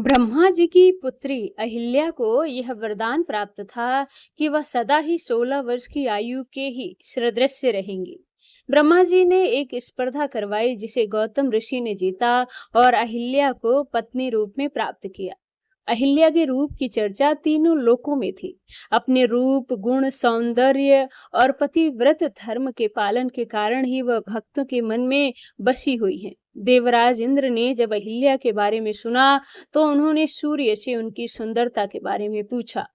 ब्रह्मा जी की पुत्री अहिल्या को यह वरदान प्राप्त था कि वह सदा ही 16 वर्ष की आयु के ही सदृश्य रहेंगी। ब्रह्मा जी ने एक स्पर्धा करवाई जिसे गौतम ऋषि ने जीता और अहिल्या को पत्नी रूप में प्राप्त किया। अहिल्या के रूप की चर्चा तीनों लोकों में थी। अपने रूप, गुण, सौंदर्य और पतिव्रत धर्म के पालन के कारण ही वह भक्तों के मन में बसी हुई है। देवराज इंद्र ने जब अहिल्या के बारे में सुना तो उन्होंने सूर्य से उनकी सुंदरता के बारे में पूछा।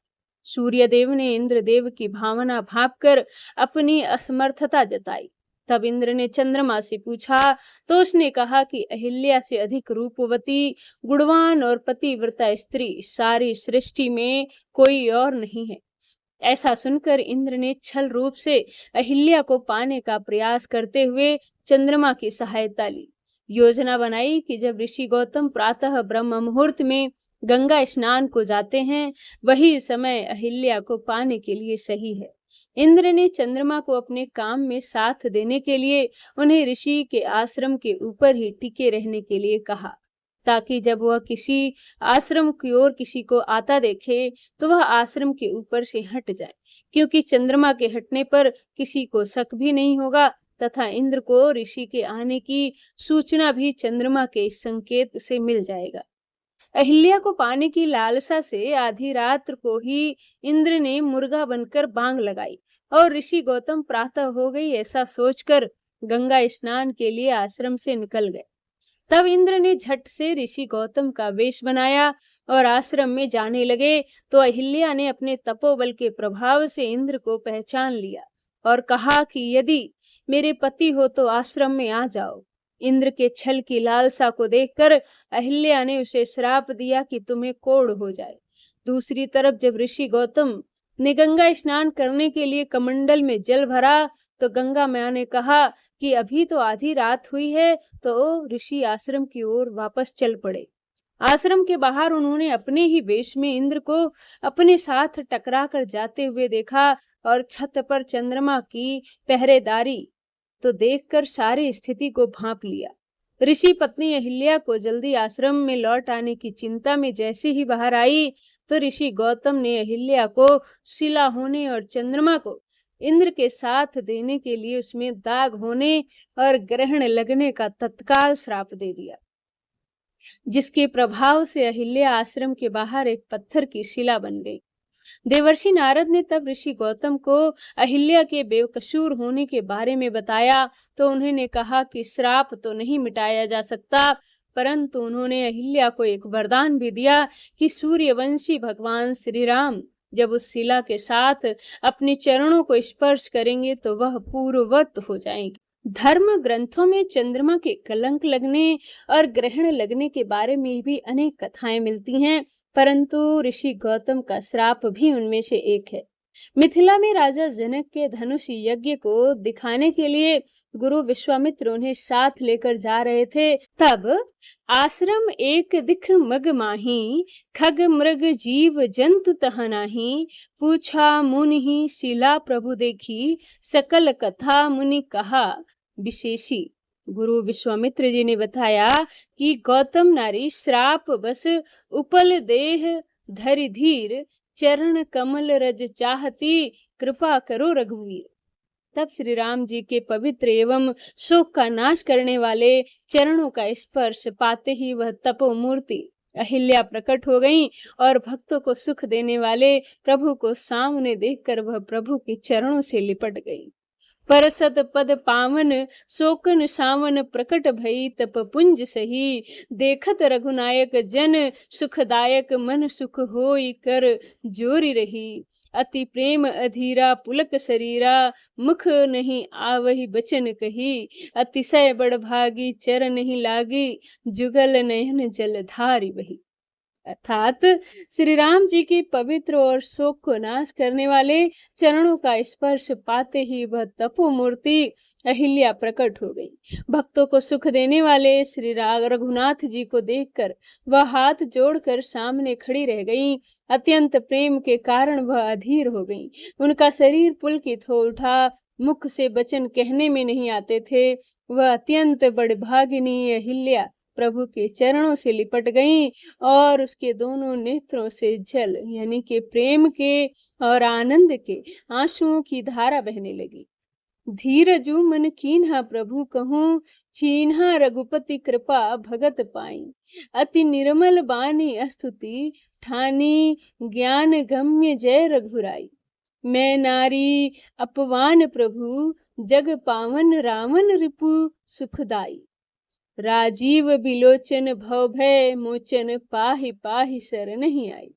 सूर्य देव ने इंद्र देव की भावना भांपकर अपनी असमर्थता जताई। तब इंद्र ने चंद्रमा से पूछा तो उसने कहा कि अहिल्या से अधिक रूपवती, गुणवान और पतिव्रता स्त्री सारी सृष्टि में कोई और नहीं है। ऐसा सुनकर इंद्र ने छल रूप से अहिल्या को पाने का प्रयास करते हुए चंद्रमा की सहायता ली। योजना बनाई कि जब ऋषि गौतम प्रातः ब्रह्म मुहूर्त में गंगा स्नान को जाते हैं, वही समय अहिल्या को पाने के लिए सही है। इंद्र ने चंद्रमा को अपने काम में साथ देने के लिए उन्हें ऋषि के आश्रम के ऊपर ही टिके रहने के लिए कहा, ताकि जब वह किसी आश्रम की ओर किसी को आता देखे तो वह आश्रम के ऊपर से हट जाए, क्योंकि चंद्रमा के हटने पर किसी को शक भी नहीं होगा तथा इंद्र को ऋषि के आने की सूचना भी चंद्रमा के संकेत से मिल जाएगा। अहिल्या को पाने की लालसा से आधी रात को ही इंद्र ने मुर्गा बनकर बांग लगाई और ऋषि गौतम प्रातः हो गई ऐसा सोचकर गंगा स्नान के लिए आश्रम से निकल गए। तब इंद्र ने झट से ऋषि गौतम का वेश बनाया और आश्रम में जाने लगे तो अहिल्या ने अपने तपोबल के प्रभाव से इंद्र को पहचान लिया और कहा कि यदि मेरे पति हो तो आश्रम में आ जाओ। इंद्र के छल की लालसा को देखकर अहिल्या ने उसे श्राप दिया कि तुम्हें कोढ़ हो जाए। दूसरी तरफ जब ऋषि गौतम ने गंगा स्नान करने के लिए कमंडल में जल भरा तो गंगा मैया ने कहा कि अभी तो आधी रात हुई है, तो ऋषि आश्रम की ओर वापस चल पड़े। आश्रम के बाहर उन्होंने अपने ही वेश में इंद्र को अपने साथ टकरा कर जाते हुए देखा और छत पर चंद्रमा की पहरेदारी तो देखकर सारी स्थिति को भांप लिया। ऋषि पत्नी अहिल्या को जल्दी आश्रम में लौट आने की चिंता में जैसे ही बाहर आई तो ऋषि गौतम ने अहिल्या को शिला होने और चंद्रमा को इंद्र के साथ देने के लिए उसमें दाग होने और ग्रहण लगने का तत्काल श्राप दे दिया, जिसके प्रभाव से अहिल्या आश्रम के बाहर एक पत्थर की शिला बन गई। देवर्षि नारद ने तब ऋषि गौतम को अहिल्या के बेकसूर होने के बारे में बताया तो उन्होंने कहा कि श्राप तो नहीं मिटाया जा सकता, परंतु उन्होंने अहिल्या को एक वरदान भी दिया कि सूर्यवंशी भगवान श्री राम जब उस शिला के साथ अपने चरणों को स्पर्श करेंगे तो वह पूर्ववत हो जाएंगे। धर्म ग्रंथों में चंद्रमा के कलंक लगने और ग्रहण लगने के बारे में भी अनेक कथाएं मिलती हैं, परंतु ऋषि गौतम का श्राप भी उनमें से एक है। मिथिला में राजा जनक के धनुष यज्ञ को दिखाने के लिए गुरु विश्वामित्र उन्हें साथ लेकर जा रहे थे। तब आश्रम एक दिख मग माही, खग मृग जीव जंतु तह नाही, पूछा मुनि शिला प्रभु देखी, सकल कथा मुनि कहा विशेषी। गुरु विश्वामित्र जी ने बताया कि गौतम नारी श्राप बस उपल देह धरि धीर, चरण कमल रज चाहती, कृपा करो रघुवीर। तब श्री राम जी के पवित्र एवं शोक का नाश करने वाले चरणों का स्पर्श पाते ही वह तपोमूर्ति अहिल्या प्रकट हो गईं और भक्तों को सुख देने वाले प्रभु को सामने देखकर वह प्रभु के चरणों से लिपट गई। परसत पद पावन शोकन सावन प्रकट भई, तप पुंज सही देखत रघुनायक जन, सुखदायक मन सुख होई कर जोरी रही। अति प्रेम अधीरा पुलक शरीरा, मुख नहीं आवहि बचन कही, अतिशय बड़ भागी चर नहीं लागी, जुगल नयन जलधारी बही। अर्थात श्री राम जी के पवित्र और शोक को नाश करने वाले चरणों का स्पर्श पाते ही वह तपोमूर्ति अहिल्या प्रकट हो गई। भक्तों को सुख देने वाले श्री रघुनाथ जी को देखकर वह हाथ जोड़कर सामने खड़ी रह गई। अत्यंत प्रेम के कारण वह अधीर हो गई। उनका शरीर पुलकित हो उठा, मुख से वचन कहने में नहीं आते थे। वह अत्यंत बड़भागिनी अहिल्या प्रभु के चरणों से लिपट गईं और उसके दोनों नेत्रों से जल यानी कि प्रेम के और आनंद के आंसुओं की धारा बहने लगी। धीरजु मन कीन्हा प्रभु कहूँ, चीन्हा रघुपति कृपा भगत पाई। अति निर्मल बानी स्तुति, ठानी ज्ञान गम्य जय रघुराई। मैं नारी अपवान प्रभु, जग पावन रावण रिपु सुखदाई। राजीव बिलोचन भव भय मोचन, पाहि पाहि शरण ही आई।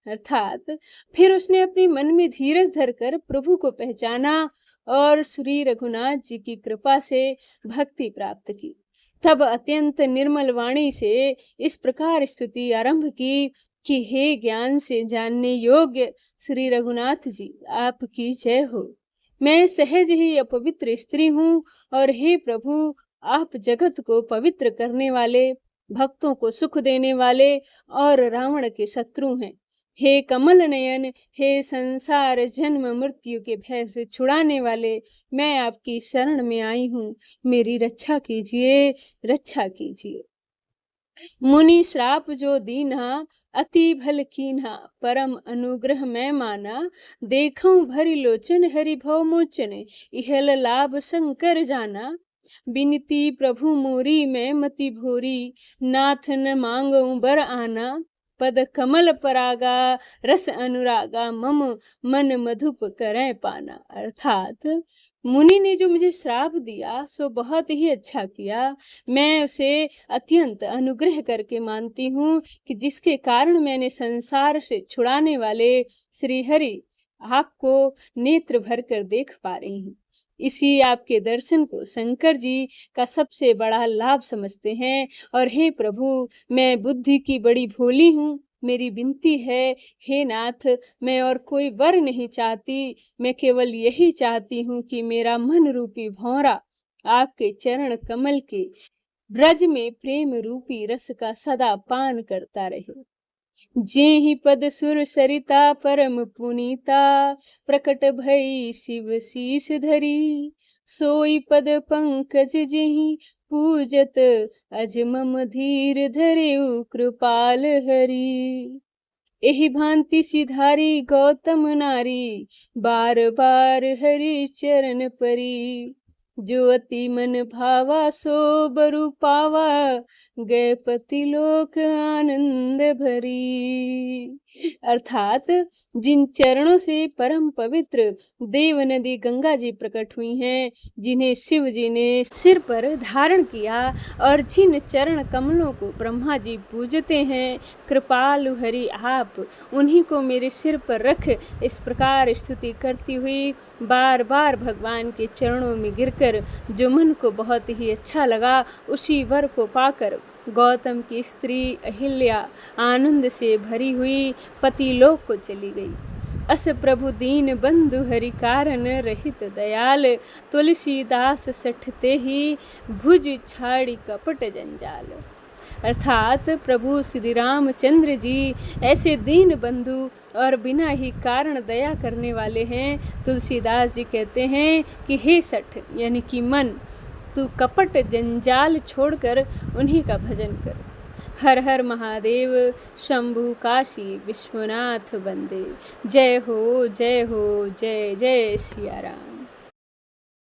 अर्थात फिर उसने अपने मन में धीरज धरकर प्रभु को पहचाना और श्री रघुनाथ जी की कृपा से भक्ति प्राप्त की। तब अत्यंत निर्मल वाणी से इस प्रकार स्तुति आरंभ की कि हे ज्ञान से जानने योग्य श्री रघुनाथ जी, आपकी जय हो। मैं सहज ही अपवित्र स्त्री हूँ और हे प्रभु, आप जगत को पवित्र करने वाले, भक्तों को सुख देने वाले और रावण के शत्रु हैं। हे कमल नयन, हे संसार जन्म मृत्यु के भय से छुड़ाने वाले, मैं आपकी शरण में आई हूँ, मेरी रक्षा कीजिए, रक्षा कीजिए। मुनि श्राप जो दीन्हा, अति भल कीन्हा, परम अनुग्रह मैं माना। देखूं भरी लोचन हरि भव मोचन, इहल लाभ शंकर जाना। बिनती प्रभु मोरी मैं मति भोरी, नाथ न मांगूं बर आना। पद कमल परागा रस अनुरागा, मम मन मधुप करें पाना। अर्थात मुनि ने जो मुझे श्राप दिया सो बहुत ही अच्छा किया। मैं उसे अत्यंत अनुग्रह करके मानती हूँ कि जिसके कारण मैंने संसार से छुड़ाने वाले श्री हरि आपको नेत्र भर कर देख पा रही हूँ। इसी आपके दर्शन को शंकर जी का सबसे बड़ा लाभ समझते हैं। और हे प्रभु, मैं बुद्धि की बड़ी भोली हूँ, मेरी विनती है हे नाथ, मैं और कोई वर नहीं चाहती, मैं केवल यही चाहती हूँ कि मेरा मन रूपी भौरा आपके चरण कमल के ब्रज में प्रेम रूपी रस का सदा पान करता रहे। जेहि पद सुर सरिता परम पुनीता, प्रकट भई शिव शीस धरी। सोई पद पंकज जेहि पूजत, अज मम धीर धरेउ कृपाल हरि। एहि भांति सिधारी गौतम नारी, बार बार हरि चरण परी। जो अति मन भावा सो बरु पावा, गए पति लोक आनंद भरी। अर्थात जिन चरणों से परम पवित्र देव नदी गंगा जी प्रकट हुई हैं, जिन्हें शिव जी ने सिर पर धारण किया और जिन चरण कमलों को ब्रह्मा जी पूजते हैं, कृपालु हरि आप उन्हीं को मेरे सिर पर रख इस प्रकार स्तुति करती हुई बार बार भगवान के चरणों में गिरकर जो मन को बहुत ही अच्छा लगा, उसी वर को पाकर गौतम की स्त्री अहिल्या आनंद से भरी हुई पति लोक को चली गई। अस प्रभु दीन बंधु हरि कारण रहित दयाल, तुलसीदास सठते ही भुज छाड़ी कपट जंजाल। अर्थात प्रभु श्री रामचंद्र जी ऐसे दीन बंधु और बिना ही कारण दया करने वाले हैं। तुलसीदास जी कहते हैं कि हे सठ यानी कि मन, तू कपट जंजाल छोड़कर उन्हीं का भजन कर। हर हर महादेव, शंभु काशी विश्वनाथ वंदे। जय हो जय हो, जय जय सिया राम।